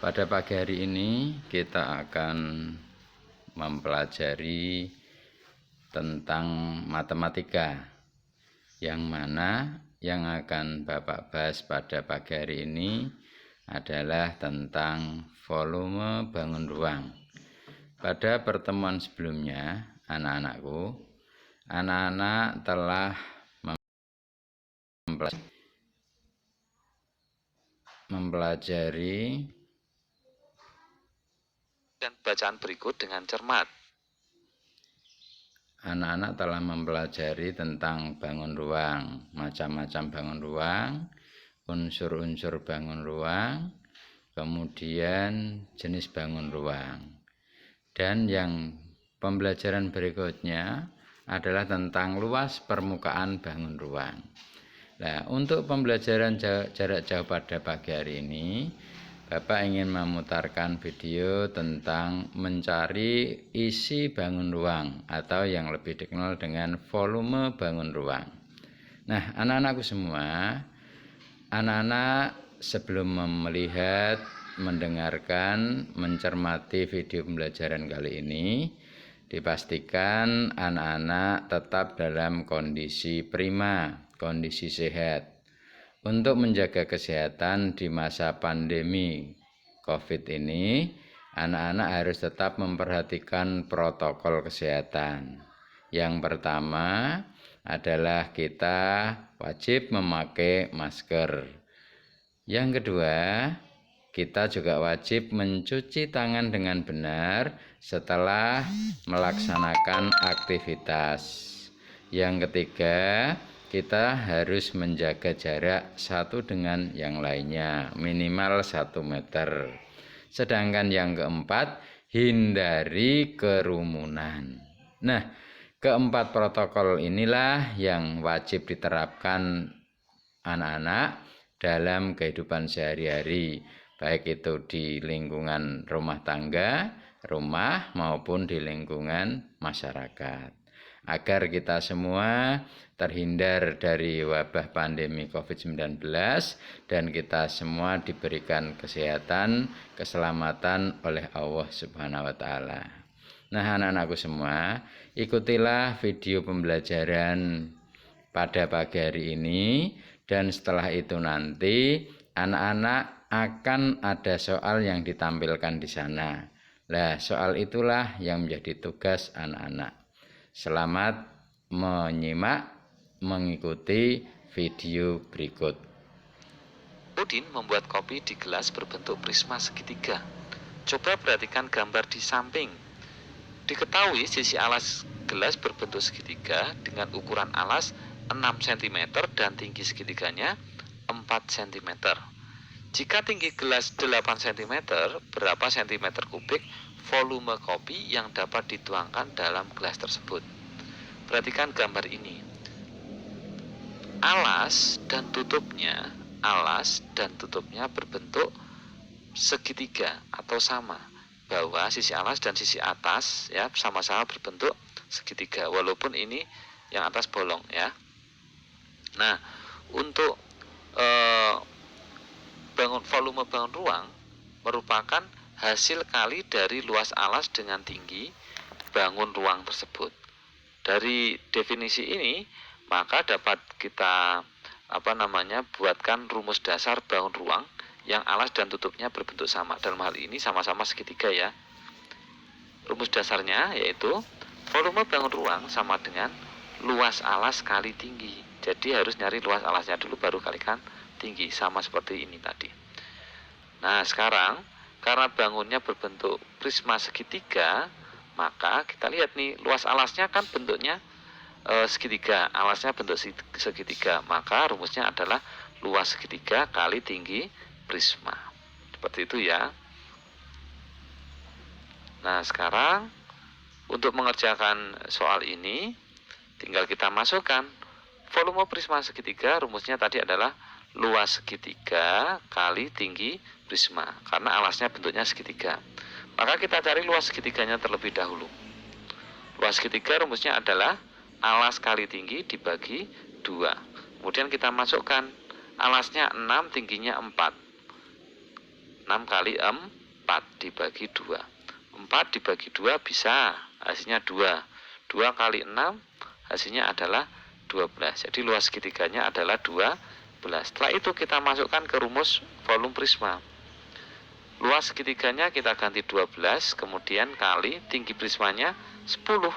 Pada pagi hari ini kita akan mempelajari tentang matematika, yang mana yang akan Bapak bahas pada pagi hari ini adalah tentang volume bangun ruang. Pada pertemuan sebelumnya, anak-anakku, anak-anak telah mempelajari dan bacaan berikut dengan cermat. Anak-anak telah mempelajari tentang bangun ruang, macam-macam bangun ruang, unsur-unsur bangun ruang, kemudian jenis bangun ruang. Dan yang pembelajaran berikutnya adalah tentang luas permukaan bangun ruang. Nah, untuk pembelajaran jarak jauh pada pagi hari ini, Bapak ingin memutarkan video tentang mencari isi bangun ruang atau yang lebih dikenal dengan volume bangun ruang. Nah, anak-anakku semua, anak-anak sebelum melihat, mendengarkan, mencermati video pembelajaran kali ini, dipastikan anak-anak tetap dalam kondisi prima, kondisi sehat. Untuk menjaga kesehatan di masa pandemi COVID ini, anak-anak harus tetap memperhatikan protokol kesehatan. Yang pertama adalah kita wajib memakai masker. Yang kedua, kita juga wajib mencuci tangan dengan benar setelah melaksanakan aktivitas. Yang ketiga, kita harus menjaga jarak satu dengan yang lainnya, minimal 1 meter. Sedangkan yang keempat, hindari kerumunan. Nah, keempat protokol inilah yang wajib diterapkan anak-anak dalam kehidupan sehari-hari, baik itu di lingkungan rumah tangga, rumah maupun di lingkungan masyarakat, agar kita semua terhindar dari wabah pandemi COVID-19 dan kita semua diberikan kesehatan, keselamatan oleh Allah Subhanahu wa taala. Nah, anak-anakku semua, ikutilah video pembelajaran pada pagi hari ini, dan setelah itu nanti anak-anak akan ada soal yang ditampilkan di sana. Nah, soal itulah yang menjadi tugas anak-anak. Selamat menyimak, mengikuti video berikut. Udin membuat kopi di gelas berbentuk prisma segitiga. Coba perhatikan gambar di samping. Diketahui sisi alas gelas berbentuk segitiga dengan ukuran alas 6 cm dan tinggi segitiganya 4 cm. Jika tinggi gelas 8 cm, berapa cm kubik volume kopi yang dapat dituangkan dalam gelas tersebut? Perhatikan gambar ini. Alas dan tutupnya berbentuk segitiga atau sama. Bahwa sisi alas dan sisi atas ya sama-sama berbentuk segitiga, walaupun ini yang atas bolong ya. Nah, untuk volume bangun ruang merupakan hasil kali dari luas alas dengan tinggi bangun ruang tersebut. Dari definisi ini, maka dapat kita buatkan rumus dasar bangun ruang yang alas dan tutupnya berbentuk sama. Dalam hal ini sama-sama segitiga ya. Rumus dasarnya yaitu volume bangun ruang sama dengan luas alas kali tinggi. Jadi harus nyari luas alasnya dulu baru kalikan tinggi, sama seperti ini tadi. Nah, sekarang karena bangunnya berbentuk prisma segitiga, maka kita lihat nih, luas alasnya kan bentuknya segitiga, alasnya bentuk segitiga, maka rumusnya adalah luas segitiga kali tinggi prisma. Seperti itu ya. Nah, sekarang untuk mengerjakan soal ini tinggal kita masukkan volume prisma segitiga, rumusnya tadi adalah luas segitiga kali tinggi prisma, karena alasnya bentuknya segitiga. Maka kita cari luas segitiganya terlebih dahulu. Luas segitiga rumusnya adalah alas kali tinggi dibagi 2. Kemudian kita masukkan alasnya 6, tingginya 4. 6 kali 4 dibagi 2. 4 dibagi 2 bisa, hasilnya 2. 2 kali 6 hasilnya adalah 12. Jadi luas segitiganya adalah 12. Setelah itu kita masukkan ke rumus volume prisma. Luas segitiganya kita ganti 12, kemudian kali tinggi prismanya 10.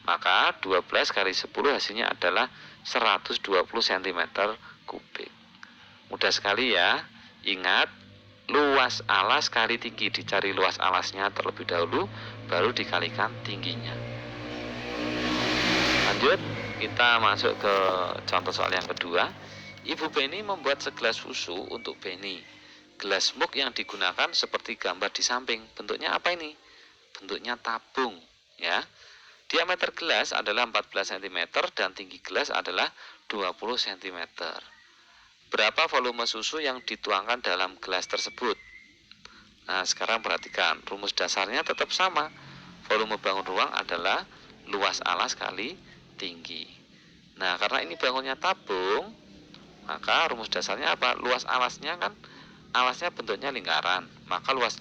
Maka 12 kali 10 hasilnya adalah 120 cm kubik. Mudah sekali ya. Ingat, luas alas kali tinggi. Dicari luas alasnya terlebih dahulu, baru dikalikan tingginya. Lanjut, kita masuk ke contoh soal yang kedua. Ibu Beni membuat segelas susu untuk Beni. Gelas mug yang digunakan seperti gambar di samping. Bentuknya apa ini? Bentuknya tabung, ya. Diameter gelas adalah 14 cm dan tinggi gelas adalah 20 cm. Berapa volume susu yang dituangkan dalam gelas tersebut? Nah, sekarang perhatikan, rumus dasarnya tetap sama. Volume bangun ruang adalah luas alas kali tinggi. Nah, karena ini bangunnya tabung, maka rumus dasarnya apa? Luas alasnya kan, alasnya bentuknya lingkaran, maka luas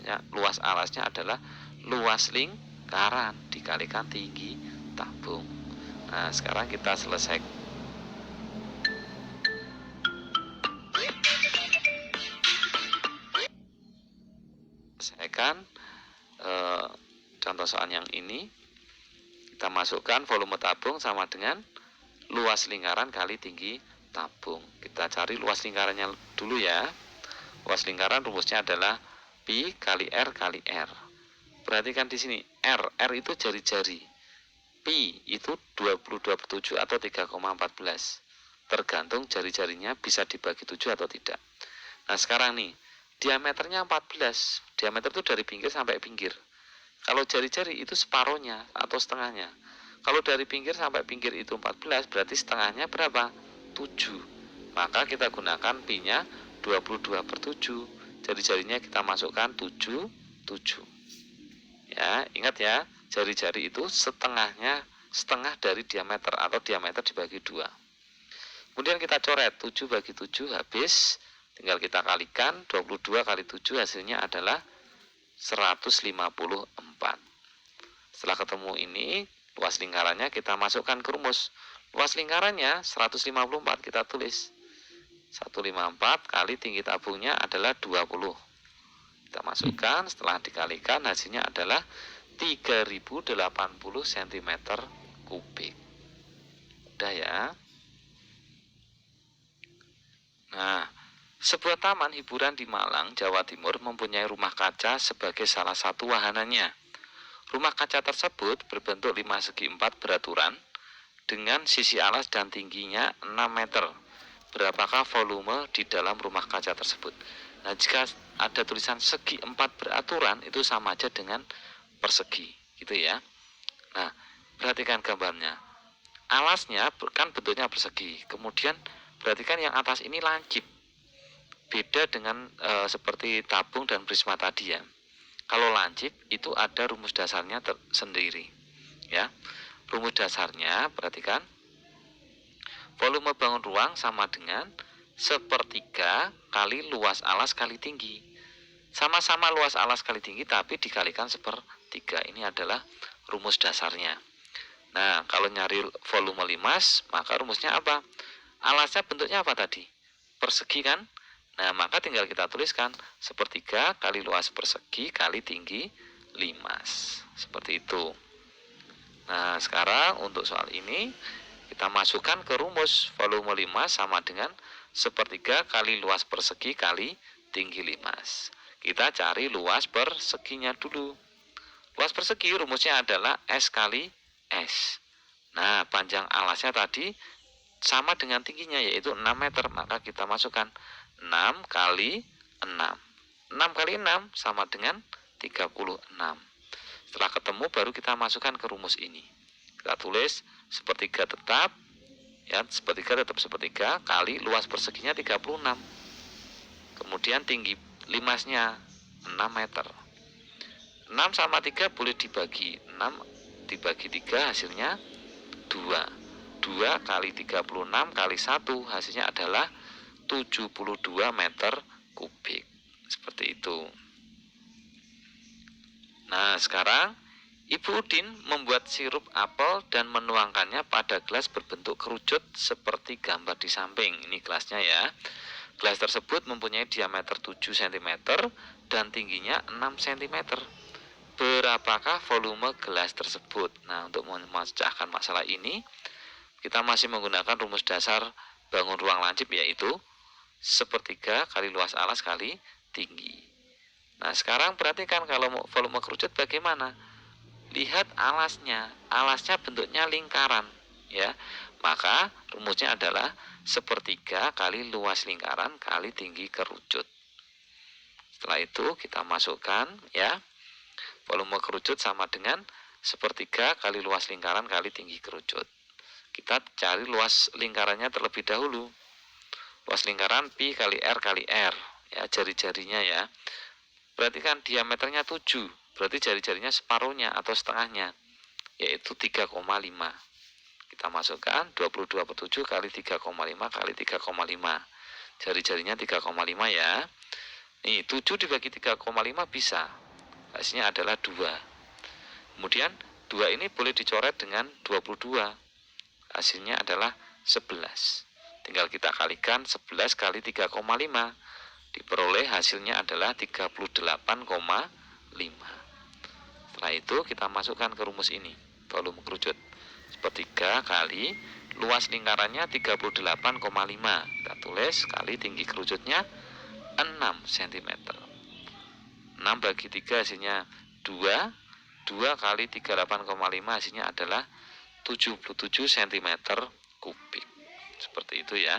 alasnya adalah luas lingkaran dikalikan tinggi tabung. Nah, sekarang kita selesai. Selesaikan contoh soal yang ini. Kita masukkan volume tabung sama dengan luas lingkaran kali tinggi tabung. Kita cari luas lingkarannya dulu ya. Luas lingkaran rumusnya adalah pi kali R kali R. Perhatikan di sini, R itu jari-jari. Pi itu 22/7 atau 3,14. Tergantung jari-jarinya bisa dibagi 7 atau tidak. Nah, sekarang nih, diameternya 14. Diameter itu dari pinggir sampai pinggir. Kalau jari-jari itu separohnya atau setengahnya. Kalau dari pinggir sampai pinggir itu 14, berarti setengahnya berapa? 7. Maka kita gunakan pi-nya 22/7. Jari-jarinya kita masukkan 7, 7. Ya, ingat ya, jari-jari itu setengah dari diameter atau diameter dibagi 2. Kemudian kita coret 7 bagi 7 habis. Tinggal kita kalikan, 22 kali 7 hasilnya adalah 154. Setelah ketemu ini, luas lingkarannya kita masukkan ke rumus. Luas lingkarannya 154, kita tulis 154 kali tinggi tabungnya adalah 20. Kita masukkan, setelah dikalikan hasilnya adalah 3080 cm kubik. Udah ya. Nah, sebuah taman hiburan di Malang, Jawa Timur mempunyai rumah kaca sebagai salah satu wahananya. Rumah kaca tersebut berbentuk 5/4 beraturan dengan sisi alas dan tingginya 6 meter. Berapakah volume di dalam rumah kaca tersebut? Nah, jika ada tulisan segi 4 beraturan, itu sama aja dengan persegi, gitu ya. Nah, perhatikan gambarnya. Alasnya kan bentuknya persegi. Kemudian perhatikan yang atas ini lancip. Beda dengan seperti tabung dan prisma tadi ya. Kalau lancip itu ada rumus dasarnya sendiri, ya. Rumus dasarnya perhatikan, volume bangun ruang sama dengan sepertiga kali luas alas kali tinggi. Sama-sama luas alas kali tinggi tapi dikalikan sepertiga. Ini adalah rumus dasarnya. Nah, kalau nyari volume limas, maka rumusnya apa? Alasnya bentuknya apa tadi? Persegi kan? Nah, maka tinggal kita tuliskan sepertiga kali luas persegi kali tinggi limas. Seperti itu. Nah, sekarang untuk soal ini kita masukkan ke rumus volume limas sama dengan sepertiga kali luas persegi kali tinggi limas. Kita cari luas perseginya dulu. Luas persegi rumusnya adalah S kali S. Nah, panjang alasnya tadi sama dengan tingginya yaitu 6 meter. Maka kita masukkan 6 kali 6. 6 kali 6 sama dengan 36. Setelah ketemu baru kita masukkan ke rumus ini. Kita tulis sepertiga tetap, ya, sepertiga tetap sepertiga kali luas perseginya 36. Kemudian tinggi limasnya 6 meter. 6 sama 3 boleh dibagi. 6 dibagi 3 hasilnya 2. 2 kali 36 kali 1 hasilnya adalah 72 meter kubik. Seperti itu. sekarang Ibu Udin membuat sirup apel dan menuangkannya pada gelas berbentuk kerucut seperti gambar di samping. Ini gelasnya ya. Gelas tersebut mempunyai diameter 7 cm dan tingginya 6 cm. Berapakah volume gelas tersebut? Nah, untuk memecahkan masalah ini, kita masih menggunakan rumus dasar bangun ruang lancip, yaitu sepertiga kali luas alas kali tinggi. Nah, sekarang perhatikan kalau volume kerucut bagaimana. Lihat alasnya bentuknya lingkaran ya. Maka rumusnya adalah sepertiga kali luas lingkaran kali tinggi kerucut. Setelah itu kita masukkan ya, volume kerucut sama dengan sepertiga kali luas lingkaran kali tinggi kerucut. Kita cari luas lingkarannya terlebih dahulu. Luas lingkaran pi kali R kali R ya, jari-jarinya ya. Perhatikan diameternya 7, berarti jari-jarinya separuhnya atau setengahnya, yaitu 3,5. Kita masukkan 22/7 kali 3,5 kali 3,5. Jari-jarinya 3,5 ya. Nih, 7 dibagi 3,5 bisa. Hasilnya adalah 2. Kemudian 2 ini boleh dicoret dengan 22. Hasilnya adalah 11. Tinggal kita kalikan 11 kali 3,5. Diperoleh hasilnya adalah 38,5. Setelah itu kita masukkan ke rumus ini, volume kerucut sepertiga kali luas lingkarannya 38,5. Kita tulis kali tinggi kerucutnya 6 cm. 6 bagi 3 hasilnya 2. 2 kali 38,5 hasilnya adalah 77 cm kubik. Seperti itu ya.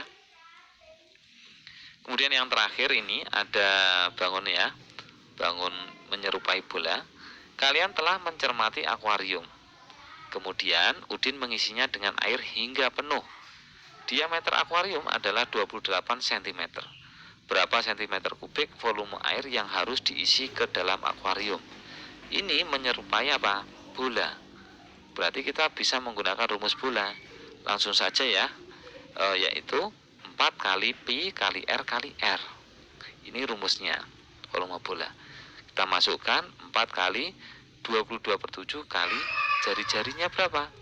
Kemudian yang terakhir ini ada bangun ya, bangun menyerupai bola. Kalian telah mencermati akuarium. Kemudian Udin mengisinya dengan air hingga penuh. Diameter akuarium adalah 28 cm. Berapa cm kubik volume air yang harus diisi ke dalam akuarium? Ini menyerupai apa? Bola. Berarti kita bisa menggunakan rumus bola. Langsung saja ya, yaitu 4 kali pi kali R kali R. Ini rumusnya, volume bola. Kita masukkan 4 kali 22/7 kali jari-jarinya berapa?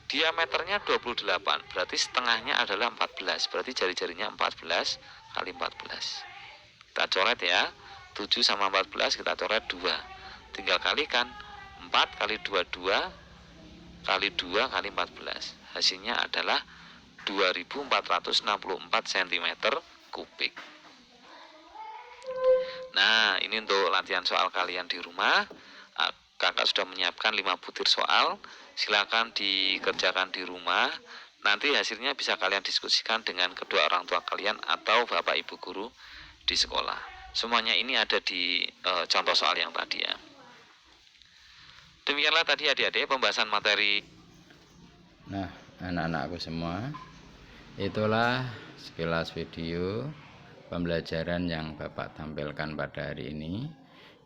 Diameternya 28, berarti setengahnya adalah 14. Berarti jari-jarinya 14 kali 14. Kita coret ya, 7 sama 14 kita coret 2. Tinggal kalikan 4 kali 22 kali 2 kali 14. Hasilnya adalah 2464 cm kubik. Nah, ini untuk latihan soal kalian di rumah. Kakak sudah menyiapkan 5 butir soal. Silakan dikerjakan di rumah. Nanti hasilnya bisa kalian diskusikan dengan kedua orang tua kalian atau bapak ibu guru di sekolah. Semuanya ini ada di contoh soal yang tadi ya. Demikianlah tadi adik-adik pembahasan materi. Nah, anak-anakku semua, itulah sekilas video pembelajaran yang Bapak tampilkan pada hari ini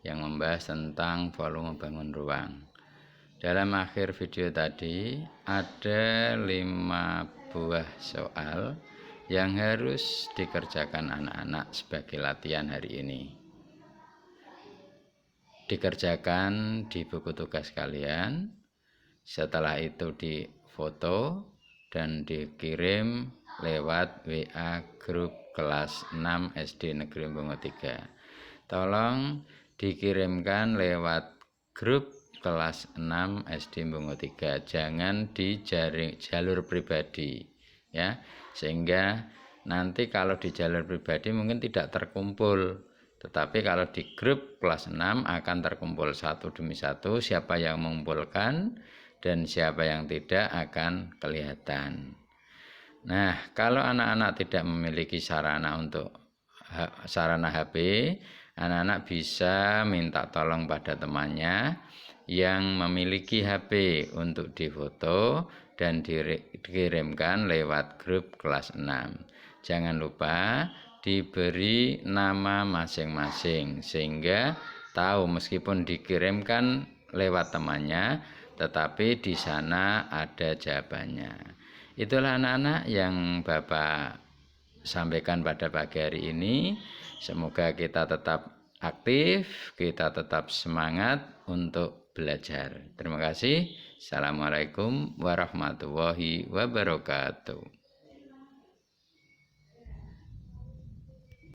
yang membahas tentang volume bangun ruang. Dalam akhir video tadi ada 5 buah soal yang harus dikerjakan anak-anak sebagai latihan hari ini. Dikerjakan di buku tugas kalian, setelah itu difoto dan dikirim lewat WA grup kelas 6 SD Negeri Bungo 3. Tolong dikirimkan lewat grup kelas 6 SD Bungo 3, jangan di jalur pribadi ya, sehingga nanti kalau di jalur pribadi mungkin tidak terkumpul, tetapi kalau di grup kelas 6 akan terkumpul satu demi satu. Siapa yang mengumpulkan dan siapa yang tidak akan kelihatan. Nah, kalau anak-anak tidak memiliki sarana HP, anak-anak bisa minta tolong pada temannya yang memiliki HP untuk difoto dan dikirimkan lewat grup kelas 6. Jangan lupa diberi nama masing-masing sehingga tahu meskipun dikirimkan lewat temannya, tetapi di sana ada jawabannya. Itulah anak-anak yang Bapak sampaikan pada pagi hari ini. Semoga kita tetap aktif, kita tetap semangat untuk belajar. Terima kasih. Assalamualaikum warahmatullahi wabarakatuh.